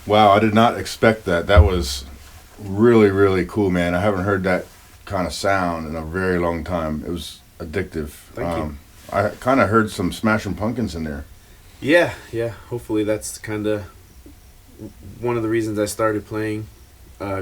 Wow, I did not expect that. That was really, really cool, man. I haven't heard that kind of sound in a very long time. It was addictive. Thank you. I kind of heard some Smashing Pumpkins in there. Yeah, yeah. Hopefully that's kind of one of the reasons I started playing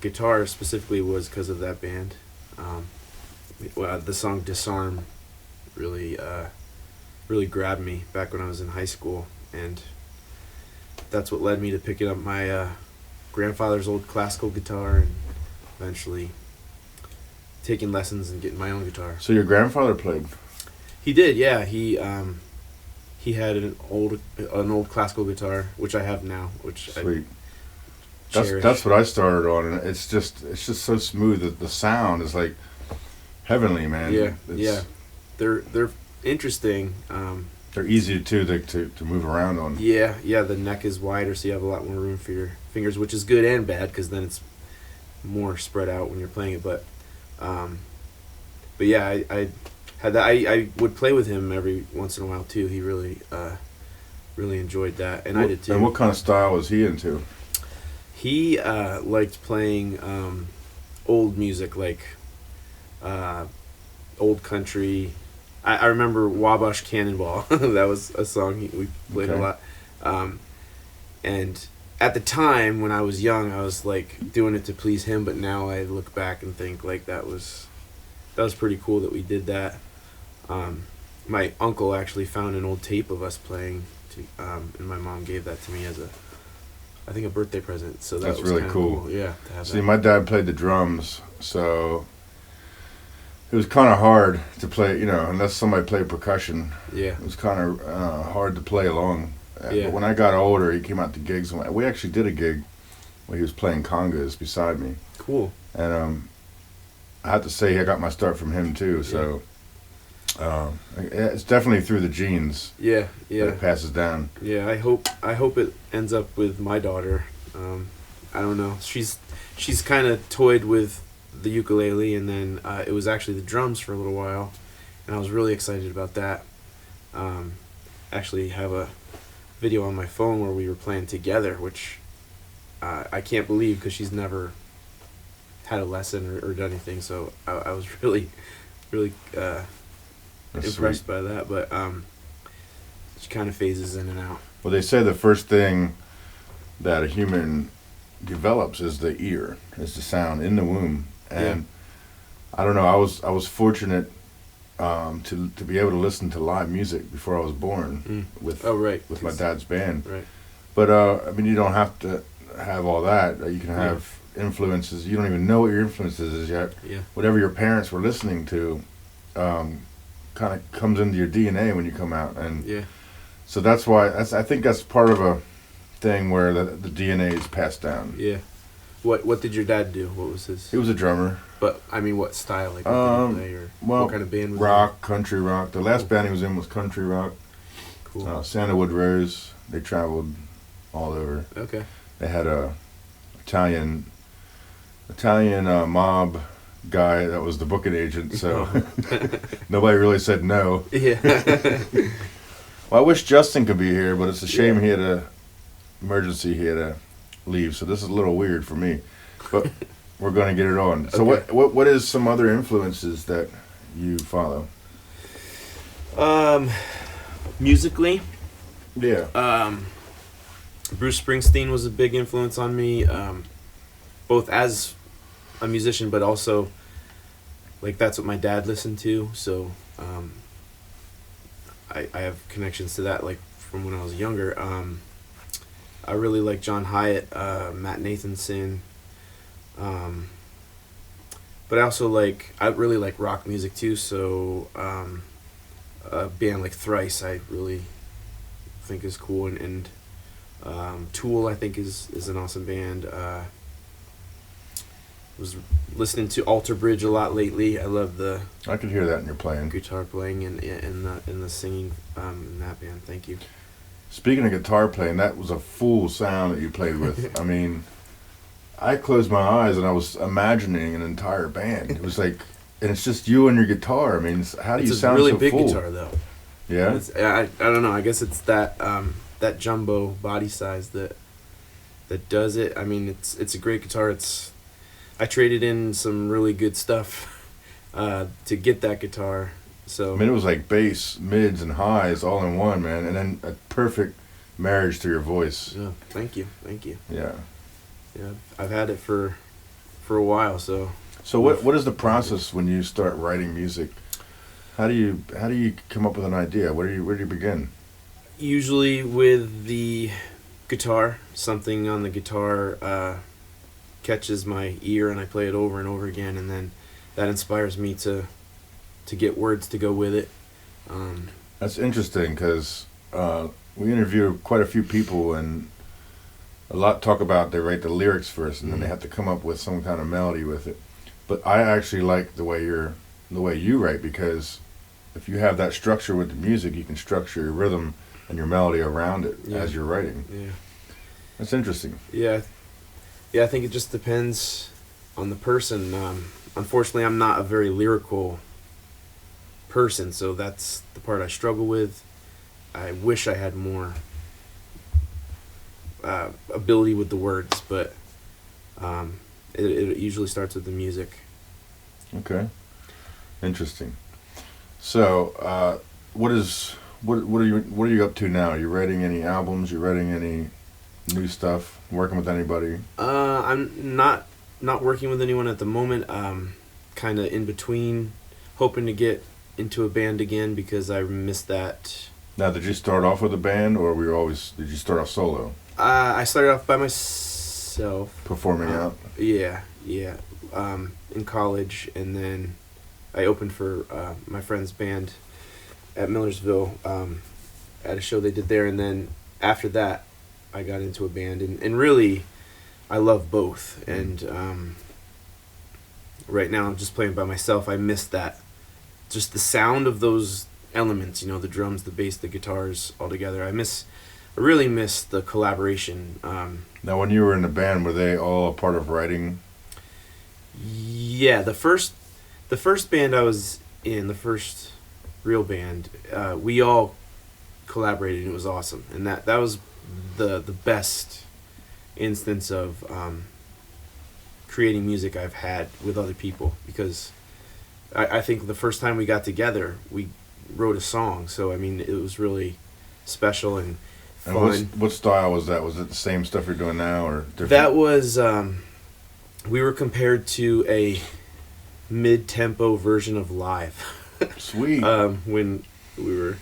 guitar specifically was because of that band. The song "Disarm" really, really grabbed me back when I was in high school, and that's what led me to picking up my grandfather's old classical guitar and eventually taking lessons and getting my own guitar. So your grandfather played? He did, yeah. He had an old classical guitar, which I have now, which Sweet. I cherish. That's what I started on, and it's just so smooth that the sound is like heavenly, man. Yeah, yeah. They're interesting. They're easy to move around on. Yeah, yeah. The neck is wider, so you have a lot more room for your fingers, which is good and bad because then it's more spread out when you're playing it. But yeah, I had that. I would play with him every once in a while too. He really enjoyed that, and I did too. And what kind of style was he into? He liked playing old music, like old country. I remember Wabash Cannonball. That was a song we played a lot. And at the time when I was young, I was like doing it to please him. But now I look back and think like that was pretty cool that we did that. My uncle actually found an old tape of us playing, and my mom gave that to me as I think a birthday present. So that's was really cool. Yeah. To have See, that. my dad played the drums, so it was kind of hard to play, unless somebody played percussion. Yeah. It was kind of hard to play along. Yeah. But when I got older, he came out to gigs, and we actually did a gig where he was playing congas beside me. Cool. And I have to say, I got my start from him too. So it's definitely through the genes. Yeah, yeah. That it passes down. Yeah, I hope it ends up with my daughter. I don't know. She's kind of toyed with the ukulele, and then it was actually the drums for a little while, and I was really excited about that. Actually have a video on my phone where we were playing together, which I can't believe because she's never had a lesson or done anything. So I was really impressed by that. But she kind of phases in and out. Well, they say the first thing that a human develops is the ear, is the sound in the womb. And I don't know, I was fortunate to be able to listen to live music before I was born with my dad's band. Right. But I mean, you don't have to have all that. You can have influences. You don't even know what your influences is yet. Yeah. Whatever your parents were listening to kind of comes into your DNA when you come out. And so that's why I think that's part of a thing where the DNA is passed down. Yeah. What did your dad do? What was his? He was a drummer. But I mean, what style? Like what did he play, or what kind of band was rock, country rock. The last band he was in was country rock. Cool. Sandalwood Rose. They traveled all over. Okay. They had a Italian mob guy that was the booking agent, so nobody really said no. Yeah. Well, I wish Justin could be here, but it's a shame he had a emergency. He had to leave, so this is a little weird for me, but we're going to get it on. So what is some other influences that you follow? Musically, yeah. Bruce Springsteen was a big influence on me, both as a musician, but also like that's what my dad listened to. So I have connections to that, like from when I was younger. I really like John Hyatt, Matt Nathanson, but I also I really like rock music too. So a band like Thrice I really think is cool, and Tool I think is an awesome band. Was listening to Alter Bridge a lot lately. I love I could hear that in your playing. Guitar playing and the singing in that band. Thank you. Speaking of guitar playing, that was a full sound that you played with. I mean, I closed my eyes and I was imagining an entire band. It was like, and it's just you and your guitar. I mean, how do you sound so full? It's a really big guitar, though. Yeah? I don't know. I guess it's that that jumbo body size that that does it. I mean, it's a great guitar. I traded in some really good stuff to get that guitar. So I mean, it was like bass, mids, and highs all in one, man, and then a perfect marriage to your voice. yeah, thank you. Yeah. Yeah, I've had it for a while. So What is the process when you start writing music? How do you come up with an idea? Where do you begin? usually with the guitar, something on the guitar catches my ear, and I play it over and over again, and then that inspires me to get words to go with it. That's interesting because we interview quite a few people, and a lot talk about they write the lyrics first, and then they have to come up with some kind of melody with it. But I actually like the way you write, because if you have that structure with the music, you can structure your rhythm and your melody around it as you're writing. Yeah. That's interesting. Yeah. I think it just depends on the person. Unfortunately, I'm not a very lyrical person, so that's the part I struggle with. I wish I had more ability with the words, but it usually starts with the music. Okay. Interesting. So, what are you up to now? Are you writing any albums? You writing any new stuff? Working with anybody? I'm not working with anyone at the moment. Kind of in between, hoping to get into a band again because I missed that. Now, did you start off with a band, or did you start off solo? I started off by myself. Performing out? Yeah. In college, and then I opened for my friend's band at Millersville at a show they did there, and then after that I got into a band, and really I love both, and right now I'm just playing by myself. I miss that, just the sound of those elements, the drums, the bass, the guitars all together. I really miss the collaboration. Now, when you were in the band, were they all a part of writing? Yeah, the first band I was in, the first real band, we all collaborated, and it was awesome. And that was the best instance of creating music I've had with other people, because I think the first time we got together, we wrote a song. So, I mean, it was really special and fun. And what style was that? Was it the same stuff you're doing now, or different? That was, we were compared to a mid-tempo version of Live. Sweet. When we were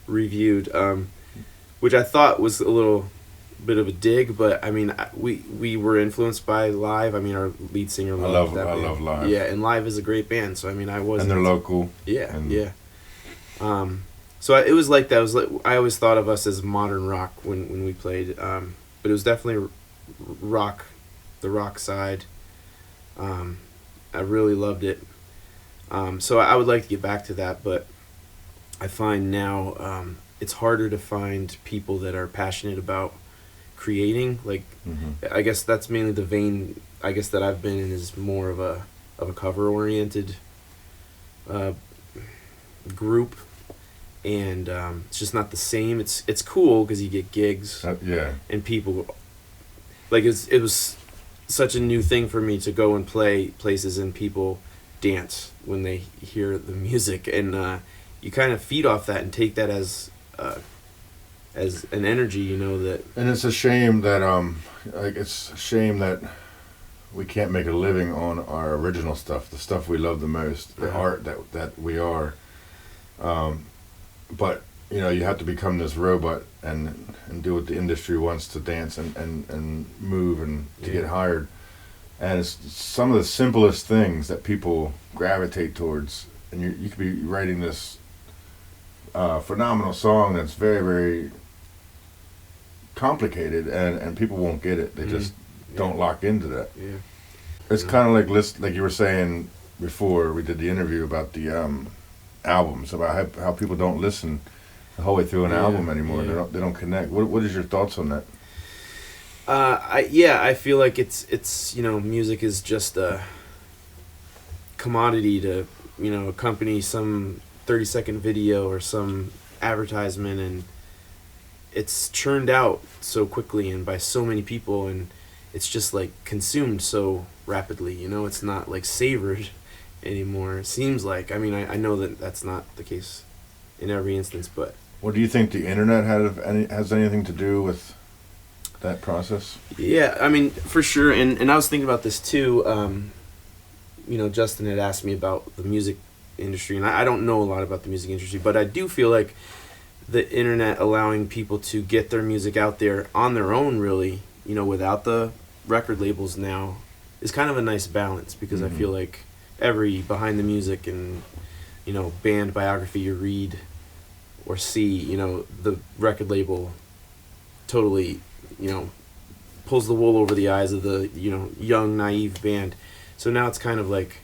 reviewed, which I thought was a little bit of a dig, but I mean, we were influenced by Live. I mean, our lead singer loved that band. I love Live. Yeah, and Live is a great band. So I mean, and they're local. Yeah, yeah. So it was like that. It was like, I always thought of us as modern rock when we played, but it was definitely rock, the rock side. I really loved it. So I would like to get back to that, but I find now it's harder to find people that are passionate about creating. Like, I guess that's mainly the vein I guess that I've been in, is more of a cover oriented group, and it's just not the same. It's cool because you get gigs, and people, like, it was such a new thing for me to go and play places and people dance when they hear the music, and you kind of feed off that and take that as an energy, that. And it's a shame that we can't make a living on our original stuff, the stuff we love the most, the art that we are. But you have to become this robot and do what the industry wants to dance and move and to get hired. And it's some of the simplest things that people gravitate towards. And you could be writing this phenomenal song that's very, very complicated, and people won't get it. They just don't lock into that. Yeah. It's kind of like you were saying before we did the interview about the albums, about how people don't listen the whole way through an album anymore. Yeah. They don't connect. What is your thoughts on that? I feel like it's music is just a commodity to accompany some 30-second video or some advertisement, and it's churned out so quickly and by so many people, and it's just like consumed so rapidly. You know, it's not like savored anymore. It seems like. I mean, I know that that's not the case in every instance, but. Well, do you think the internet has anything to do with that process? Yeah, I mean, for sure. And I was thinking about this too. You know, Justin had asked me about the music industry, and I don't know a lot about the music industry, but I do feel like the internet allowing people to get their music out there on their own, really, you know, without the record labels now, is kind of a nice balance, because I feel like every behind the music and, you know, band biography you read or see, you know, the record label totally, you know, pulls the wool over the eyes of the, you know, young, naive band. So now it's kind of like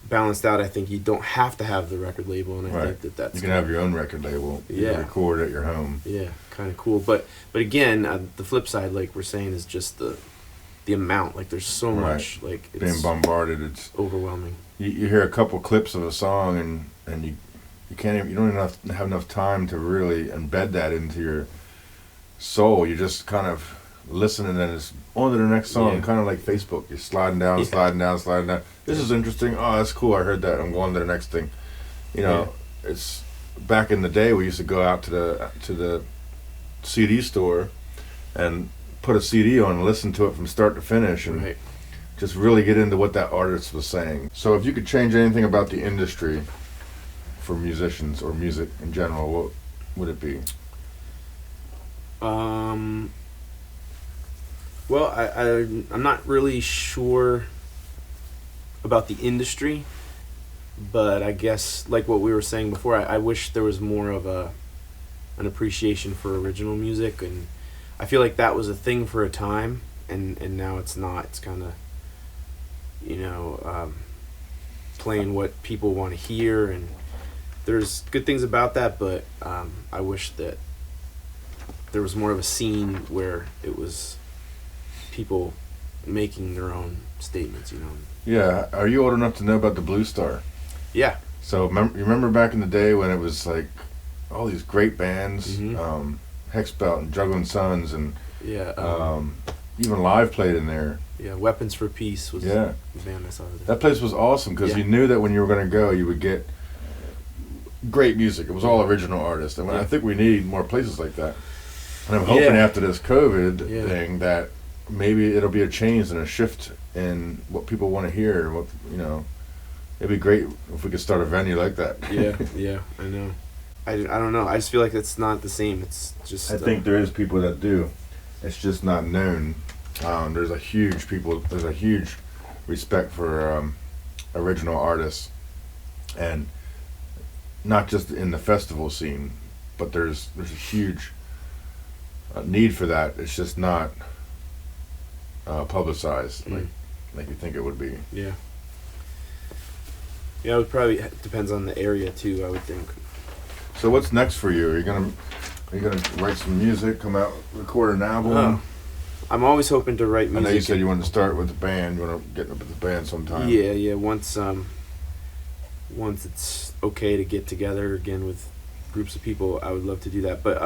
balanced out. I think you don't have to have the record label, and I think that's you can have your own record label. You can record at your home. Yeah, kind of cool. But again, the flip side, like we're saying, is just the amount. Like there's so much. Like it's being bombarded. It's overwhelming. You hear a couple clips of a song, and you can't even, you don't even have enough time to really embed that into your soul. You just kind of listening, and it's on to the next song, kind of like Facebook. You're sliding down. This is interesting. Oh, that's cool. I heard that. I'm going to the next thing. You know, it's back in the day we used to go out to the CD store and put a CD on and listen to it from start to finish, and just really get into what that artist was saying. So if you could change anything about the industry for musicians or music in general, what would it be? Well, I'm not really sure about the industry, but I guess like what we were saying before, I wish there was more of an appreciation for original music, and I feel like that was a thing for a time, and now it's not. It's kind of, you know, playing what people want to hear, and there's good things about that, but I wish that there was more of a scene where it was people making their own statements, you know. Yeah. Are you old enough to know about the Blue Star? Yeah. So you remember back in the day when it was like all these great bands, Hexbelt and Juggling Sons, and even Live played in there. Yeah, Weapons for Peace was the band I saw there. That place was awesome because you knew that when you were going to go, you would get great music. It was all original artists, and I think we need more places like that. And I'm hoping after this COVID thing that maybe it'll be a change and a shift in what people want to hear. What, you know, it'd be great if we could start a venue like that. Yeah, I know. I don't know. I just feel like it's not the same. It's just. I think there is people that do. It's just not known. There's a huge respect for original artists, and not just in the festival scene, but there's a huge need for that. It's just not publicized like you think it would be. Yeah, it would probably depends on the area too, I would think. So what's next for you? Are you gonna write some music, come out, record an album? I'm always hoping to write music. I know you said you wanted to start with the band. You want to get up with the band sometime. Yeah. Once it's okay to get together again with groups of people, I would love to do that. But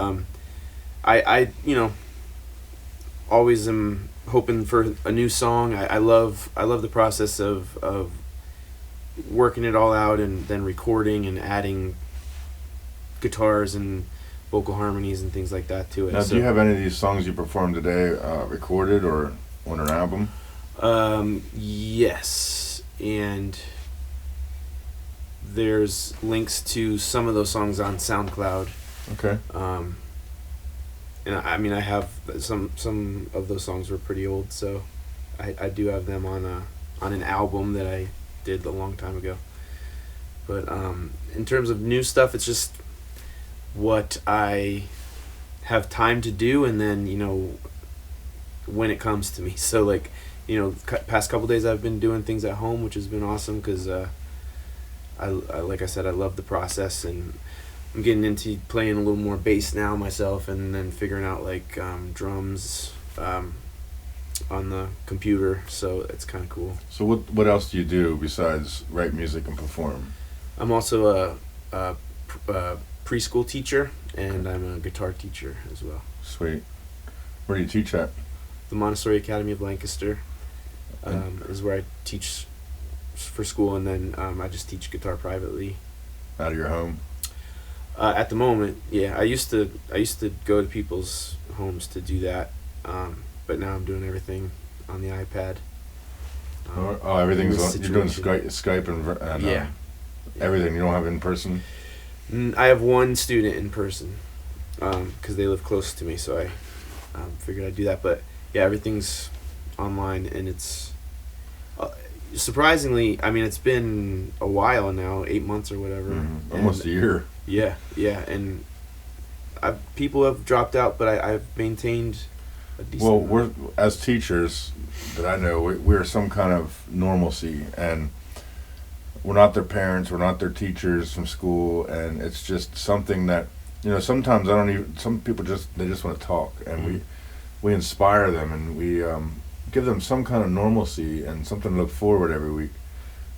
I you know, always am hoping for a new song. I love the process of working it all out and then recording and adding guitars and vocal harmonies and things like that to it. Now, do you have any of these songs you performed today recorded or on an album? Yes, and there's links to some of those songs on SoundCloud. Okay. And I mean, I have some of those songs were pretty old, so I do have them on an album that I did a long time ago. But in terms of new stuff, it's just what I have time to do, and then, you know, when it comes to me. So like, you know, past couple days I've been doing things at home, which has been awesome because I like I said, I love the process, and I'm getting into playing a little more bass now myself, and then figuring out like drums on the computer, so it's kind of cool. So what else do you do besides write music and perform? I'm also a preschool teacher, and I'm a guitar teacher as well. Sweet. Where do you teach at? The Montessori Academy of Lancaster is where I teach for school, and then I just teach guitar privately. Out of your home? At the moment, yeah. I used to go to people's homes to do that, but now I'm doing everything on the iPad. Everything's on. You're doing Skype and yeah. Everything. You don't have in person? I have one student in person because they live close to me, so I figured I'd do that. But yeah, everything's online, and it's surprisingly, I mean, it's been a while now, 8 months or whatever. Mm-hmm. Almost a year. Yeah, and people have dropped out, but I've maintained a decent amount. We're, as teachers that I know, we're some kind of normalcy, and we're not their parents, we're not their teachers from school, and it's just something that, sometimes some people just want to talk, and mm-hmm. we inspire them, and we give them some kind of normalcy and something to look forward every week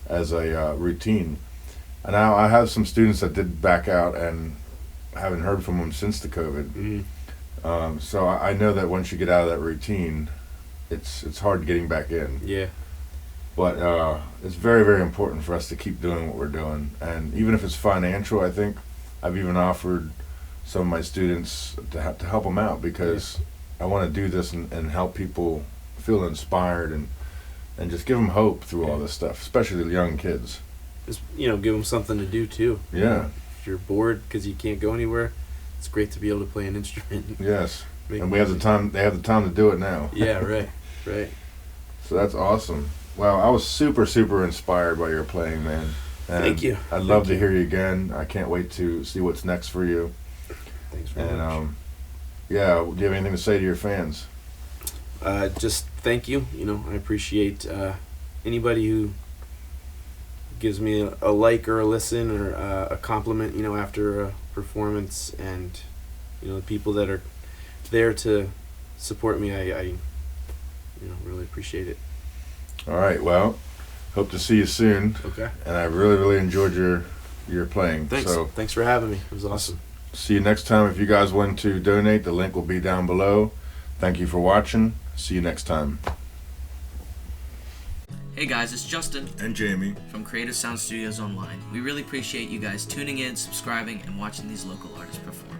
as a routine. And now I have some students that did back out, and I haven't heard from them since the COVID. Mm-hmm. So I know that once you get out of that routine, it's hard getting back in. Yeah. But it's very, very important for us to keep doing what we're doing. And even if it's financial, I think I've even offered some of my students to help them out, because I want to do this and help people feel inspired and just give them hope through all this stuff, especially the young kids. Just, give them something to do too. Yeah. If you're bored because you can't go anywhere, it's great to be able to play an instrument. Yes. And we have the time. They have the time to do it now. Yeah, right. So that's awesome. Wow, I was super, super inspired by your playing, man. And thank you. I'd love to hear you again. I can't wait to see what's next for you. Thanks very much. Yeah, do you have anything to say to your fans? Just thank you. I appreciate anybody who gives me a like or a listen or a compliment, after a performance, and the people that are there to support me. I really appreciate it. All right, well, hope to see you soon. Okay. And I really, really enjoyed your playing. Thanks. So Thanks for having me. It was awesome. See you next time. If you guys want to donate, the link will be down below. Thank you for watching. See you next time. Hey guys, it's Justin and Jamie from Creative Sound Studios Online. We really appreciate you guys tuning in, subscribing, and watching these local artists perform.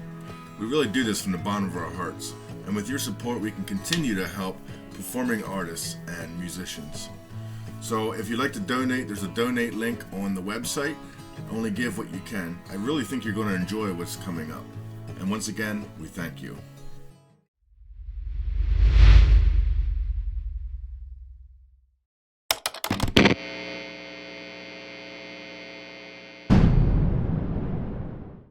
We really do this from the bottom of our hearts, and with your support we can continue to help performing artists and musicians. So if you'd like to donate, there's a donate link on the website. Only give what you can. I really think you're going to enjoy what's coming up. And once again, we thank you.